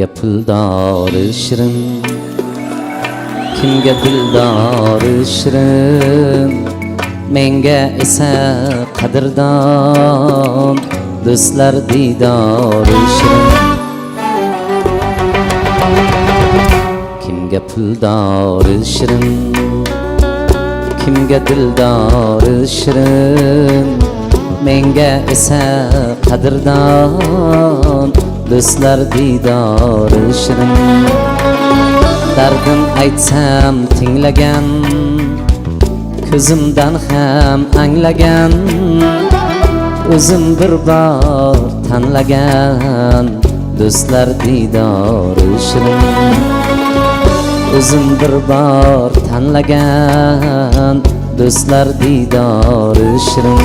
Kimga puldori shirin, kimga dildori shirin, menga esa qadrdon do'stlar diydori shirin. Kimga puldori shirin, kimga dildori shirin, menga esa qadrdon do'stlar diydori shirin. Dardim aytsam tinglagan, ko'zimdan ham anglagan, o'zim bir bor tanlagan do'stlar diydori shirin. O'zim bir bor tanlagan do'stlar diydori shirin.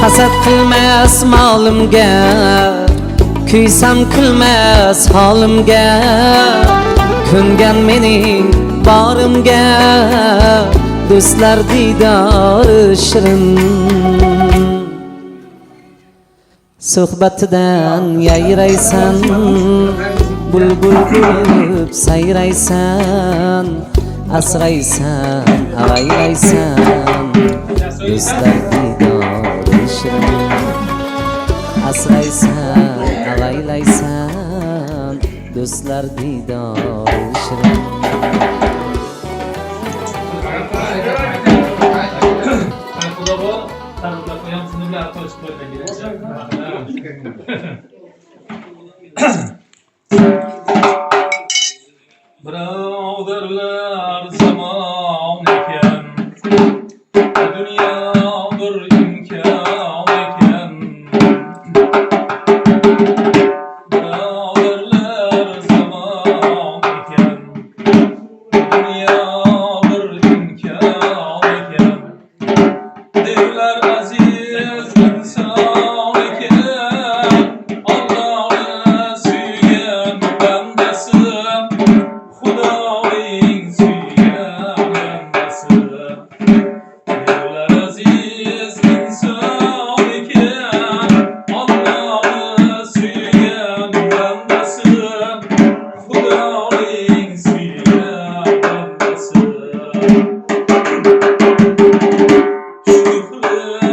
Hasad qilmas molimga, kuysam kulmas holimga, ko'ngan mening borimga do'stlar diydori shirin. Suhbatidan yayraysan, bulbul bo'lib sayraysan, asraysan, avayraysan do'stlar diydori shirin. Asraysan, avaylaysan do'stlar diydori shirin. Birodarlar zamon ekan, dunyo bir imkon ekan. Birodarlar zamon ekan, dunyo bir imkon ekan. Devlar aziz inson ekan, Allohni suygan bandasi, Xudoning suygan bandasi. Devlar aziz inson ekan, Allohni suygan bandasi, Xudoning suygan bandasi. Shukr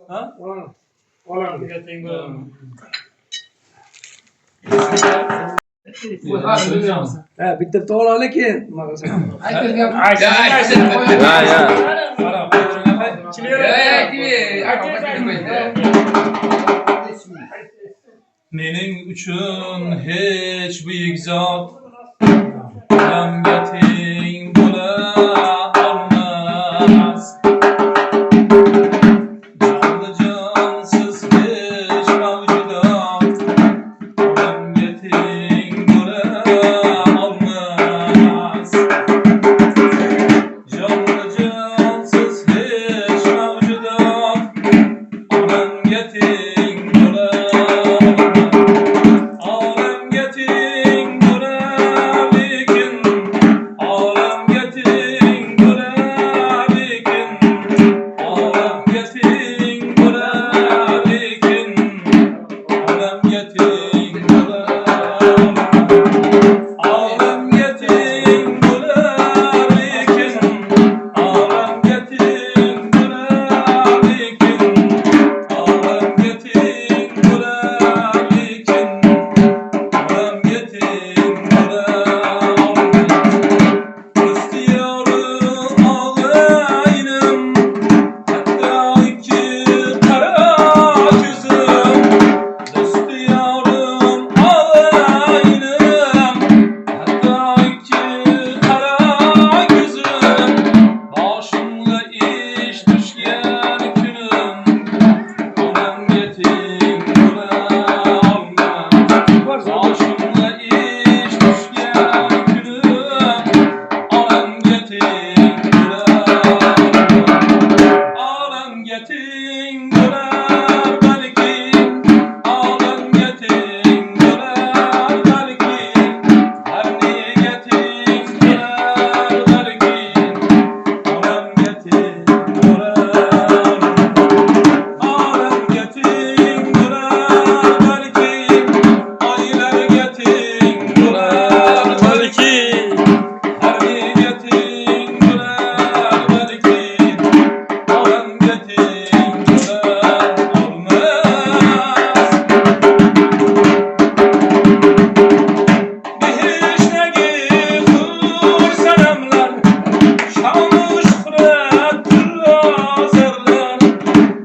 Ha? Olan. Ha, bitta to'g'ri lekin. Mening uchun hech buyuk zot Olamga teng bo'la olmas. Jonli jonsiz hech mavjudot Olamga teng bo'la olmas. Jonli jonsiz hech mavjudot Olamga teng bo'la olmas. Olamga teng bo'la lekin olamga teng bo'la lekin olamga teng bo'la lekin olamga teng bo'la olamga teng bo'la lekin olamga teng bo'la lekin olamga teng bo'la lekin olamga teng bo'la İstiyorum ağlayınım hatta iki kara gözüm. İstiyorum ağlayınım hatta iki kara gözüm. Başımda iş düşken günüm olamga teng bo'la olmas. Başımda iş düşken günüm olamga teng bo'la olamga teng bo'lar balki olamga teng bo'lar balki har nega teng bo'lar balki olamga teng bo'lar olamga teng bo'lar balki oylarga teng bo'lar balki har nega teng bo'lar balki olamga teng bo'la olmas. Beheshtdagi hur sanamlar shon-u shuhrat turro zarlar.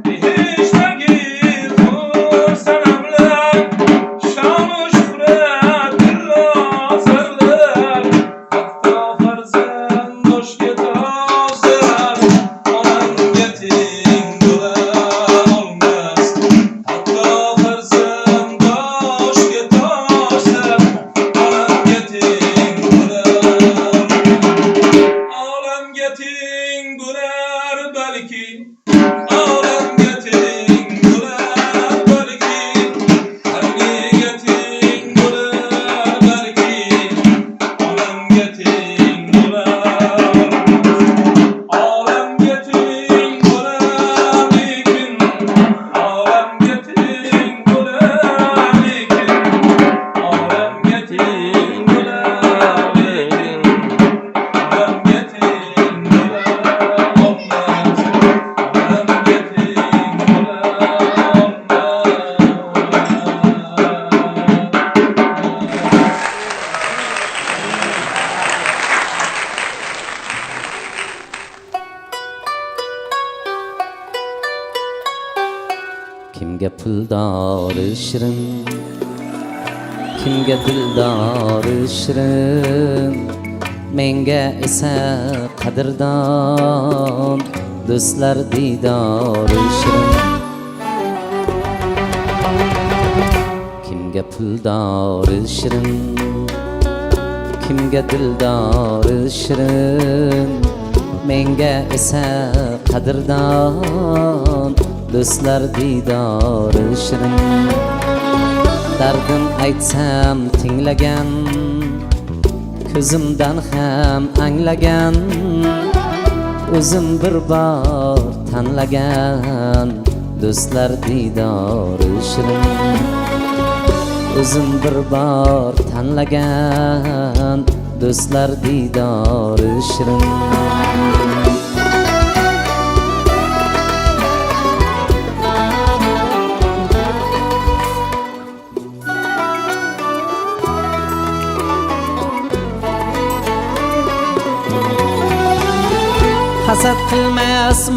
Beheshtdagi hur sanamlar shon-u shuhrat turro zarlar. Hatto farzandoshga tozlar olamga teng bo'la olmas. Hatto farzandoshga tozlar olamga teng bo'la olamga teng bo'lar balki olamga teng bo'lar balki har nega teng bo'lar balki olamga teng bo'lar olamga teng bo'lar lekin olamga teng bo'lar lekin olamga teng bo'lar lekin olamga teng bo'la olmas. Olamga teng bo'la Kimga puldori shirin, kimga dildori shirin, menga esa qadrdon do'stlar diydori shirin. Kimga puldori shirin, kimga dildori shirin, menga esa qadrdon do'stlar diydori shirin. Dardim aytsam tinglagan, ko'zimdan ham anglagan, o'zim bir bor tanlagan do'stlar diydori shirin. O'zim bir bor tanlagan do'stlar diydori shirin.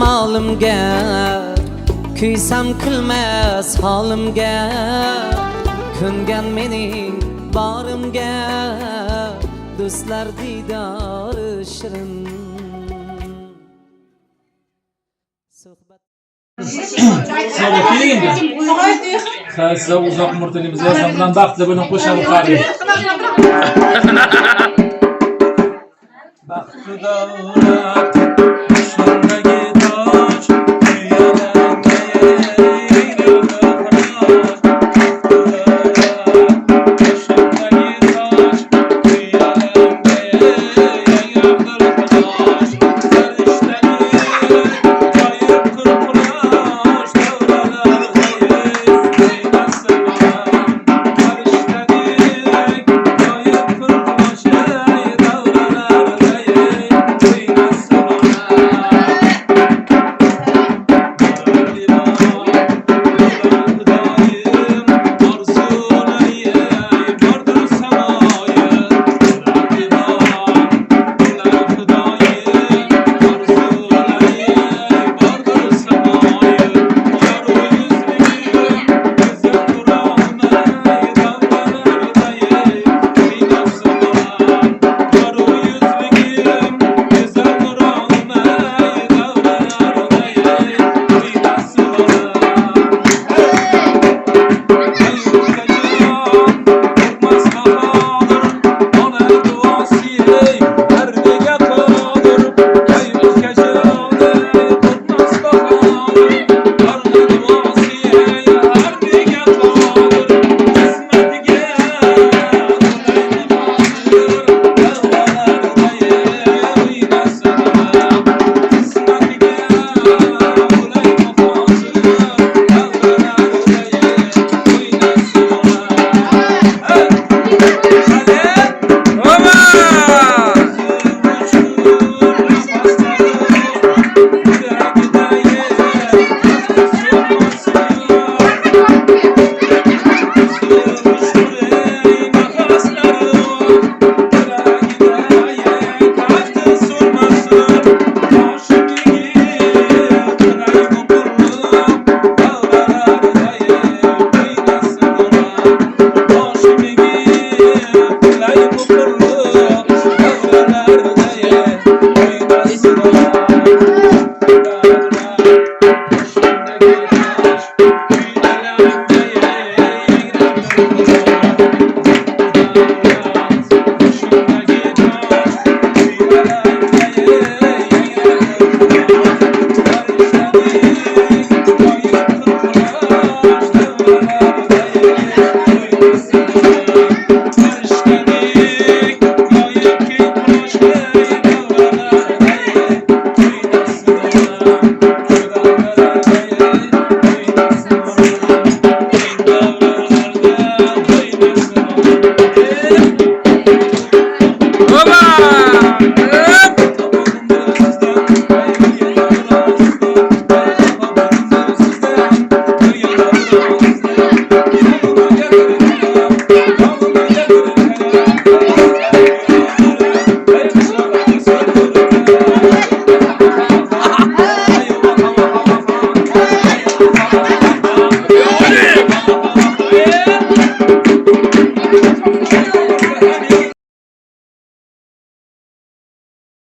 molimga, kuysam kulmas holimga, ko'ngan mening borimga, do'stlar diydori shirin. Sonra keling endi. Size uzoq umrtinimiz bilan baxtli bo'ling, qo'shilib qaring. Baxtli davlat boshimdagi toj, uyalanga Oba!